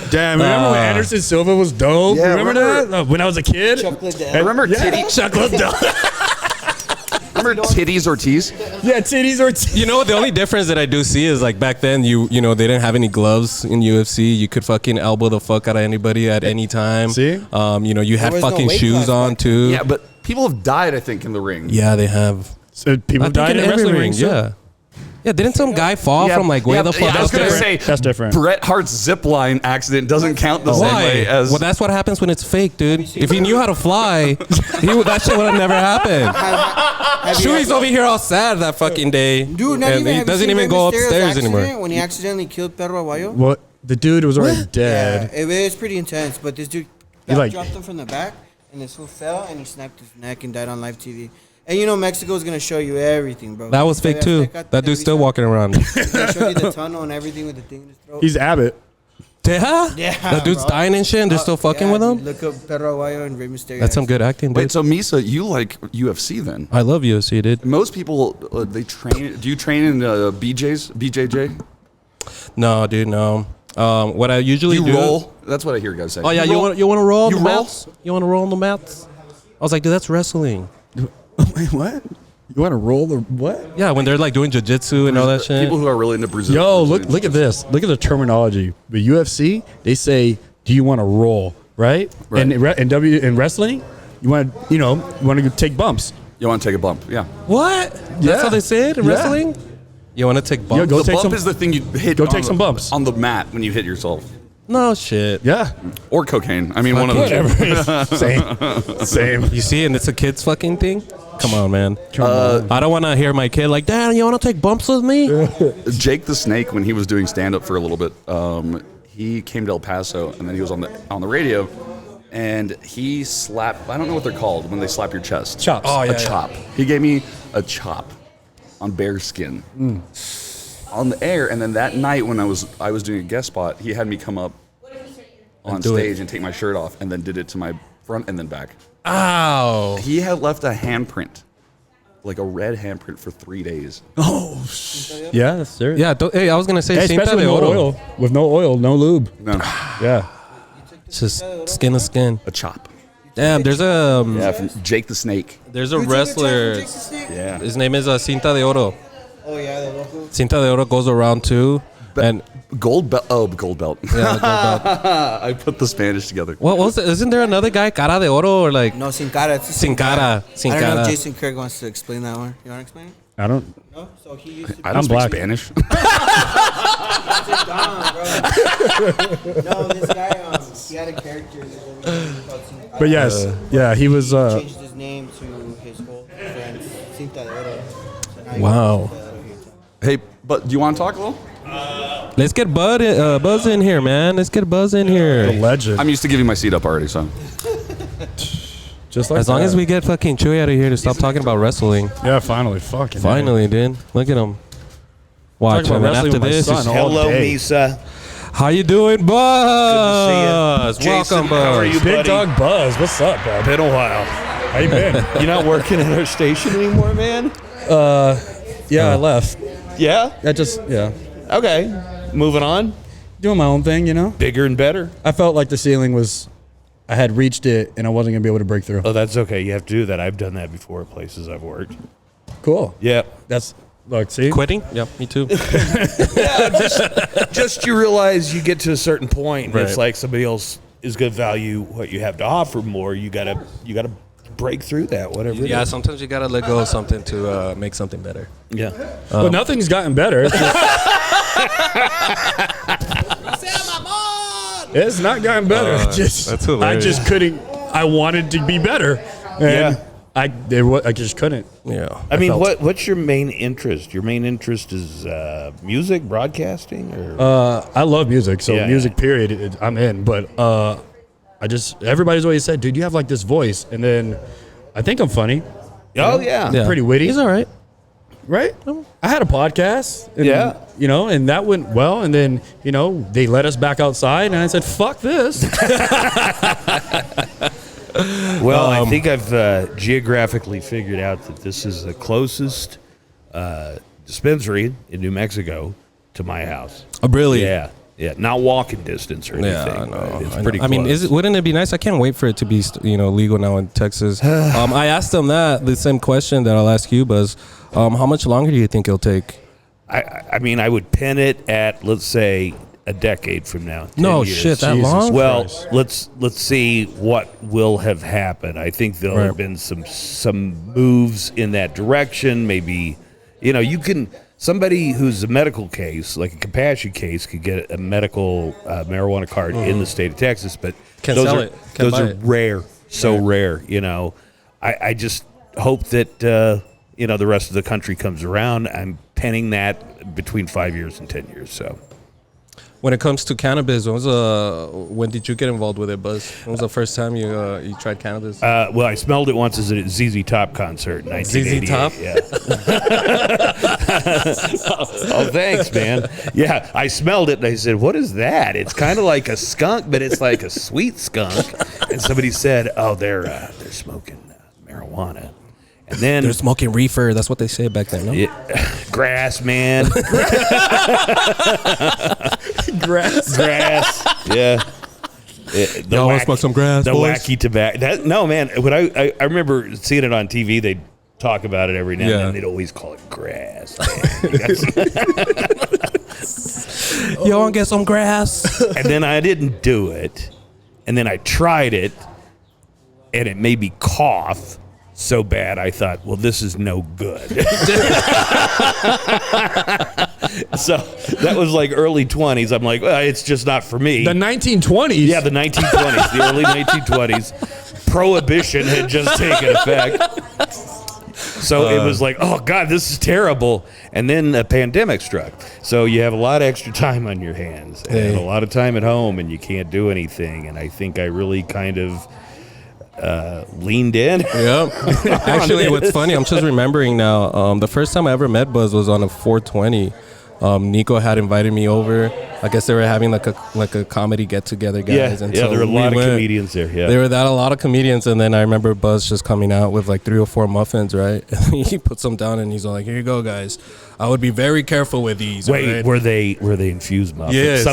Damn, remember when Anderson Silva was dope? Yeah, remember remember- that? When I was a kid? Chocolate Dad. Remember Titty? Chocolate Dog. Remember Titties Ortiz? Yeah, titties or You know what? The only difference that I do see is like back then, you know, they didn't have any gloves in UFC. You could fucking elbow the fuck out of anybody at any time. See? You know, you had was no fucking weight shoes class on back too. Yeah, but people have died, I think, in the ring. Yeah, they have. So people I think died in in every wrestling ring. rings. Yeah. Yeah, didn't some guy fall from like way the fuck I was up gonna there? say That's different. Bret Hart's zip line accident doesn't count the same Why? way as. Well, that's what happens when it's fake, dude. If he knew how to fly, that shit would have never happened. Chuy's over here all sad that fucking day. Dude, not and even. he have you doesn't seen even Rey go Mysterio's upstairs accident anymore. when he accidentally killed Perro Aguayo? What? The dude was already Yeah, dead. it was pretty intense. But this dude like- dropped him from the back, and this fool fell, and he snapped his neck and died on live TV. And you know Mexico's gonna show you everything, bro. That was fake too. That dude's still walking around. They showed you the tunnel and everything with the thing in his throat. He's Abbott. Yeah? Yeah, That dude's bro. dying and shit, and they're still fucking Yeah, with dude, him? Look up Perro Aguayo and Rey Mysterio. That's some good acting, dude. Wait, so Misa, you like UFC then? I love UFC, dude. Most people, they train. Do you train in BJJ? No, dude, no. What I usually You do. roll? That's what I hear guys say. Oh, yeah, you roll? want to roll on You the roll? mats? You want to roll on the mats? I was like, dude, that's wrestling. Wait, what? You want to roll the what? Yeah, when they're like doing jiu-jitsu and all that shit. People who are really into Brazil. Yo, look at this. Look at the terminology. The UFC, they say, "Do you want to roll?" Right? Right. And in wrestling, you want to take bumps. You want to take a bump? Yeah. What? Yeah. That's how they say it in Yeah. wrestling? You want to take bumps? Yeah, go The take bump some. is the thing you hit. Go on take the- some bumps. on the mat when you hit yourself, No shit. Yeah. or cocaine. I mean, one of the two. Whatever. Same. You see, and it's a kid's fucking thing? Come on, man. Uh, I don't want to hear my kid like, Dad, you want to take bumps with me? Jake the Snake, when he was doing stand up for a little bit, he came to El Paso and then he was on the radio, and he slapped. I don't know what they're called when they slap your chest. Chops. Oh, yeah, a chop. He gave me a chop on bear skin on the air, and then that night when I was doing a guest spot, he had me come up on do it. stage and take my shirt off, and then did it to my front and then back. Ow. He had left a handprint like a red handprint for 3 days. Oh, yeah, that's serious. Yeah. Hey, I was gonna say, Hey, Cinta especially de with no Oro. oil. With no oil, no lube. No, Yeah. It's just skin to skin. a chop. Damn, there's Yeah, from Jake the Snake. a wrestler. Yeah. His name is Cinta de Oro. Oh yeah, the local. Cinta de Oro goes around too. And Gold belt. Oh, gold belt. yeah, gold belt. I put the Spanish together. What was it? Isn't there another guy, Cara de Oro, or like No, Sin Cara. It's a Sin Cara? Sin I don't know Cara. if Jason Craig wants to explain that one. You want to explain it? I don't. No. So he used to. I don't I'm speak black. Spanish. No, this guy. He had a character called Sin Cara. But yes, yeah, he was. He changed his name to his whole friend, Cinta de Oro. So now he Wow. goes Cinta de Oro here. Hey, but do you want to talk a little? Let's get Buzz in here, man. Let's get Buzz in The here. legend. I'm used to giving my seat up already, so. Just like As long that. as we get fucking Chuy out of here to stop talking about wrestling. Yeah, finally. Fucking. Finally, dude. Look at him. Watch Talking him. about And wrestling after with my this, son he's- all Hello, day. Misa. how you doing, Buzz? Jason, Welcome, how are Buzz. you? Big buddy. Dog Buzz. What's up, bud? Been a while. How you been? You're not working at our station anymore, man? Yeah, I left. Yeah? I just Okay. Moving on. doing my own thing, you know. Bigger and better. I felt like the ceiling was, I had reached it, and I wasn't gonna be able to break through. Oh, that's okay. You have to do that. I've done that before at places I've worked. Cool. Yeah. That's look. See. Quitting? Yeah, me too. Just you realize you get to a certain point, and it's Right. like somebody else is going to value what you have to offer more. You gotta break through that, whatever. Yeah, it is. sometimes you gotta let go of something to make something better. Yeah. But nothing's gotten better. It's just- It's not gotten better. that's hilarious. I just couldn't. I wanted to be better, and I just couldn't. Yeah. I mean, felt- what's your main interest? Your main interest is music, broadcasting, or I love music, so Yeah. music. Period. I'm in, but everybody's always said, "Dude, you have like this voice," and then I think I'm funny, oh yeah. Yeah. pretty witty. He's all right. Right? I had a podcast. And, Yeah. and that went well. And then, they let us back outside. And I said, fuck this. Well, I think I've geographically figured out that this is the closest dispensary in New Mexico to my house. Oh, really? Yeah. Yeah. Not walking distance or anything. Yeah, I know. but It's I know. pretty I mean, close. wouldn't it be nice? I can't wait for it to be, legal now in Texas. I asked them the same question that I'll ask you, Buzz. How much longer do you think it'll take? I mean, I would pin it at, let's say, a decade from now. 10 No years. shit, that Jesus long? Well, Christ. let's see what will have happened. I think there'll have been some moves in that direction. Maybe, somebody who's a medical case, like a compassion case, could get a medical marijuana card in the state of Texas, but Can't those sell are it. Can't those buy are it. rare, so rare. I just hope that the rest of the country comes around. I'm penning that between 5 years and 10 years. So. When it comes to cannabis, when did you get involved with it, Buzz? When was the first time you tried cannabis? Well, I smelled it once as a ZZ Top concert in 1988. Top? Yeah. Oh, thanks, man. Yeah, I smelled it and I said, "What is that?" It's kind of like a skunk, but it's like a sweet skunk. And somebody said, "Oh, they're smoking marijuana." And then They're smoking reefer. That's what they say back then, no? grass, man. Grass. Grass. Yeah. Y'all wanna smoke some grass, The boys? wacky tobacco. No, man. When I remember seeing it on TV, they'd talk about it every now and then. They'd always call it grass. Y'all want to get some grass? And then I didn't do it. And then I tried it, and it made me cough so bad I thought, well, this is no good. So that was like early 20s. I'm like, well, it's just not for me. The 1920s. Yeah, the 1920s, the early 1920s. Prohibition had just taken effect. So it was like, oh, God, this is terrible. And then a pandemic struck. So you have a lot of extra time on your hands and a lot of time at home, and you can't do anything. And I think I really kind of leaned in. Yep. Actually, what's funny, I'm just remembering now, the first time I ever met Buzz was on a 420. Nico had invited me over. I guess they were having like a comedy get together, guys. And so there were a lot of comedians there. Yeah, there were a lot of comedians, and then I remember Buzz just coming out with like 3 or 4 muffins, right? And he puts them down, and he's all like, "Here you go, guys. I would be very careful with these." Wait, right? were they infused muffins? Yes,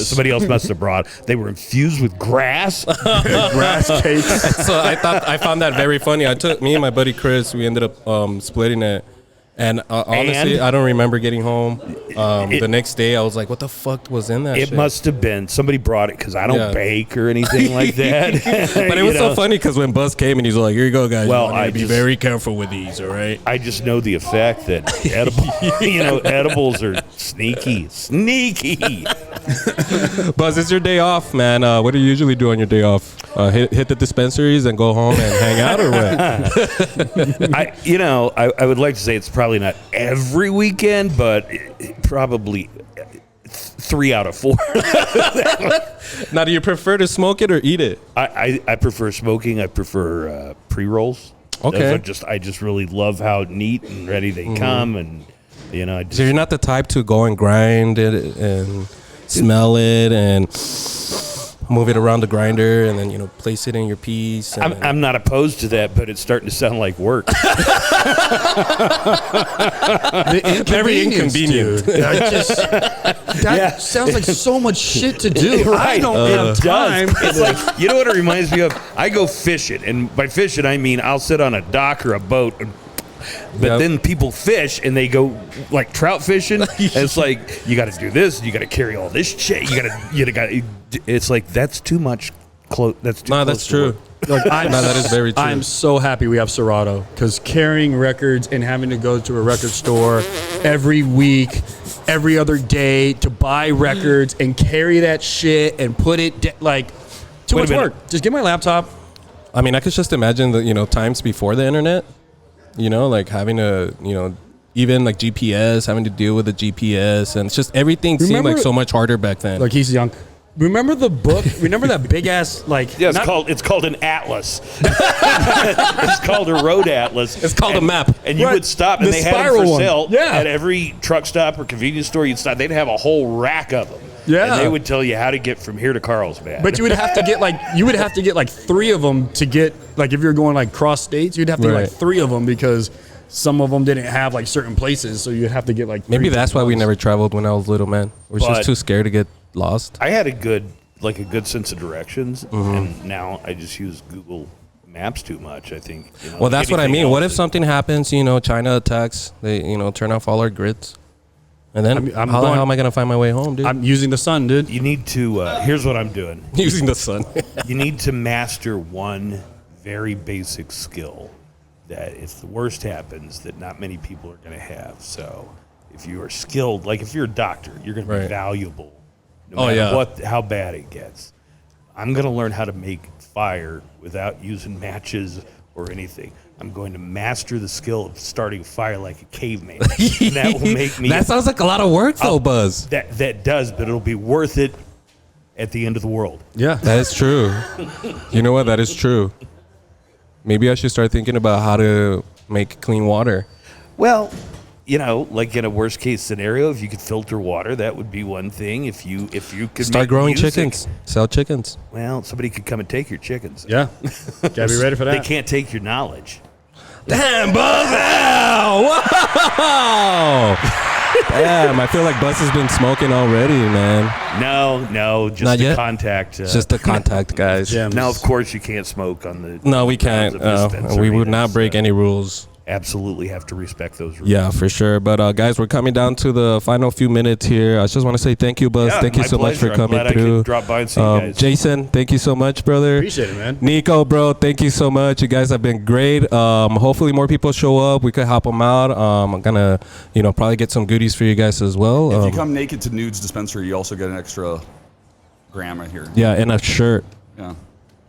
somebody else must have brought. They were infused with grass. Grass cakes. So I found that very funny. Me and my buddy Chris, we ended up splitting it. And honestly, I don't remember getting home. The next day, I was like, "What the fuck was in that?" It shit? must have been somebody brought it because I don't bake or anything like that. But it was so funny because when Buzz came and he's like, "Here you go, guys. Well, I be very careful with these, all right?" I just know the effect that edibles are sneaky. Buzz, it's your day off, man. What do you usually do on your day off? Hit the dispensaries and go home and hang out, or what? I would like to say it's probably not every weekend, but probably 3 out of 4. Now, do you prefer to smoke it or eat it? I prefer smoking. I prefer pre-rolls. Okay. I just really love how neat and ready they come, and So you're not the type to go and grind it and smell it and move it around the grinder and then place it in your piece. I'm not opposed to that, but it's starting to sound like work. Very inconvenient. Dude. That sounds like so much shit to do. Right. I don't have time. It's like, you know what it reminds me of? I go fishing, and by fishing I mean I'll sit on a dock or a boat, but then people fish and they go like trout fishing. And it's like, you got to do this, you got to carry all this shit, you got to. It's like, that's too much. That's too. No, that's true. Like, that is very true. I'm so happy we have Serato, because carrying records and having to go to a record store every week, every other day to buy records and carry that shit and put it too much work. Just get my laptop. I mean, I could just imagine the times before the internet. Like having to even like GPS, having to deal with the GPS, and it's just everything seemed like so much harder back then. Like, he's young. Remember the book? Remember that big ass it's called an atlas. It's called a road atlas. It's called a map. And you would stop, and they had them for sale at every truck stop or convenience store. You'd stop. They'd have a whole rack of them. Yeah. And they would tell you how to get from here to Carlsbad. But you would have to get 3 of them to get, like, if you're going like cross states, you'd have to get like 3 of them, because some of them didn't have like certain places, so you'd have to get like 3. Maybe that's why we never traveled when I was little, man. We're just too scared to get lost. I had a good sense of directions, and now I just use Google Maps too much, I think. Well, that's what I mean. What if something happens, China attacks, they, turn off all our grids? And then how the hell am I going to find my way home, dude? I'm using the sun, dude. You need to, here's what I'm doing. Using the sun. You need to master one very basic skill that if the worst happens, that not many people are going to have. So if you are skilled, like if you're a doctor, you're going to be valuable no matter how bad it gets. I'm going to learn how to make fire without using matches or anything. I'm going to master the skill of starting a fire like a caveman. And that will make me... That sounds like a lot of work, though, Buzz. That does, but it'll be worth it at the end of the world. Yeah. That is true. You know what? That is true. Maybe I should start thinking about how to make clean water. Well, like in a worst case scenario, if you could filter water, that would be one thing. If you could start growing chickens, sell chickens. Well, somebody could come and take your chickens. Yeah. Gotta be ready for that. They can't take your knowledge. Damn, Buzz! Whoa! Damn, I feel like Buzz has been smoking already, man. No, just Not the yet? contact. Just the contact, guys. Now, of course, you can't smoke on the. No, we can't. We would not break any rules. Absolutely have to respect those rules. Yeah, for sure. But guys, we're coming down to the final few minutes here. I just want to say thank you, Buzz. Thank you so much for coming I'm glad through. I could drop by and see you guys. Jason, thank you so much, brother. Appreciate it, man. Nico, bro, thank you so much. You guys have been great. Hopefully more people show up. We could help them out. I'm gonna, probably get some goodies for you guys as well. If you come naked to Nubes Dispensary, you also get an extra gram right here. Yeah, and a shirt. Yeah.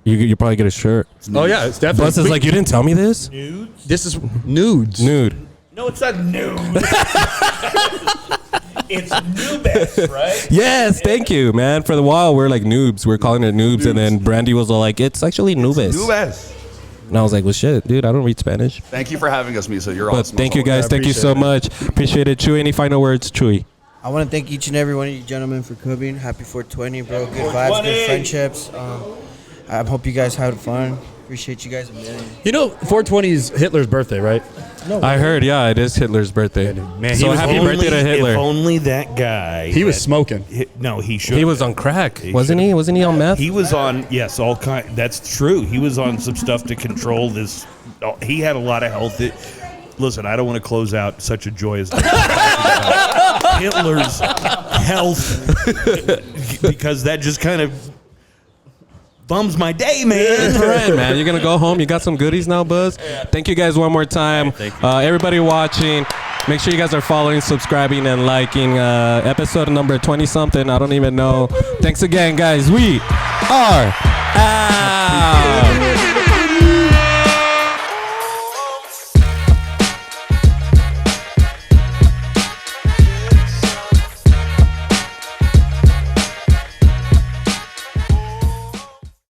You probably get a shirt. Oh yeah, it's definitely. Buzz is like, you didn't tell me this? Nudes? This is nudes. Nude. No, it's not nude. It's Nubes, right? Yes, thank you, man. For the while, we're like noobs. We're calling it noobs. And then Brandy was all like, it's actually Nubes. Nubes. And I was like, well, shit, dude, I don't read Spanish. Thank you for having us, Misa. You're But awesome. thank you, guys. Thank you so much. Appreciate it. Chuy, any final words? Chuy. I want to thank each and every one of you gentlemen for coming. Happy 420, bro. Good vibes, good friendships. I hope you guys had fun. Appreciate you guys a million. 420 is Hitler's birthday, right? No, I heard, yeah, it is Hitler's birthday. Man, so happy birthday to Hitler. If only that guy. He was smoking. No, he should. He was on crack, wasn't he? Wasn't he on meth? He was on, yes, all kind. That's true. He was on some stuff to control this. He had a lot of health. Listen, I don't want to close out such a joyous day Hitler's health because that just kind of bums my day, man. All right, man. You're going to go home. You got some goodies now, Buzz? Thank you guys one more time. Thank you. Everybody watching, make sure you guys are following, subscribing, and liking episode number 20-something. I don't even know. Thanks again, guys. We are out.